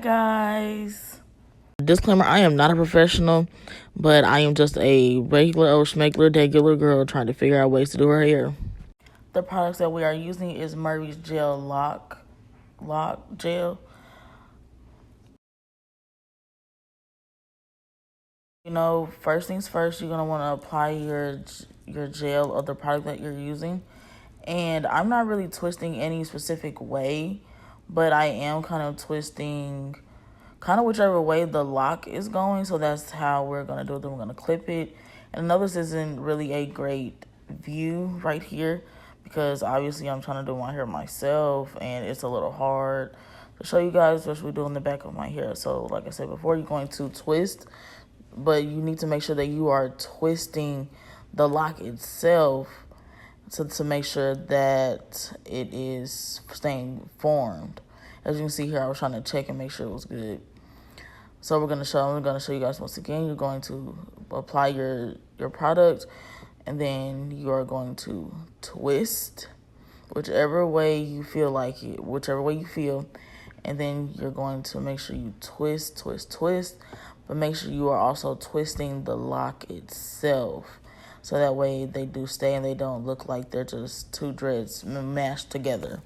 guys. Disclaimer, I am not a professional, but I am just a regular old schmegler, degular girl trying to figure out ways to do her hair. The products that we are using is Murray's Gel Lock Gel. You know, first things first, you're gonna want to apply your gel of the product that you're using. And I'm not really twisting any specific way, but I am kind of twisting kind of whichever way the lock is going. So that's how we're going to do it. Then we're going to clip it. And I know this isn't really a great view right here because obviously I'm trying to do my hair myself and it's a little hard to show you guys, especially doing the back of my hair. So like I said before, you're going to twist, but you need to make sure that you are twisting the lock itself to make sure that it is staying formed. As you can see here, I was trying to check and make sure it was good. So I'm gonna show you guys once again. You're going to apply your product, and then you are going to twist whichever way you feel like it, whichever way you feel, and then you're going to make sure you twist, but make sure you are also twisting the lock itself, so that way they do stay and they don't look like they're just two dreads mashed together.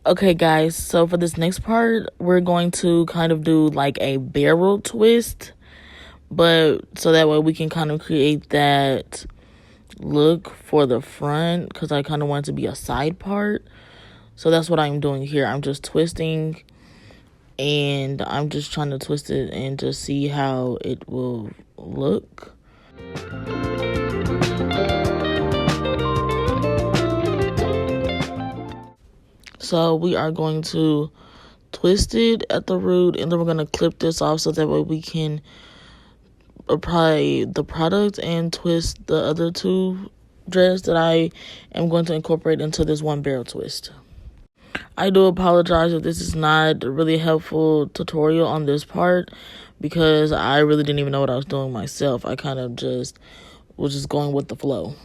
Okay, guys, so for this next part, we're going to kind of do like a barrel twist, but so that way we can kind of create that look for the front, because I kind of want it to be a side part. So that's what I'm doing here. I'm just twisting, and I'm just trying to twist it and just see how it will look. So we are going to twist it at the root, and then we're going to clip this off so that way we can apply the product and twist the other two dreads that I am going to incorporate into this one barrel twist. I do apologize if this is not a really helpful tutorial on this part, because I really didn't even know what I was doing myself. I kind of just was just going with the flow.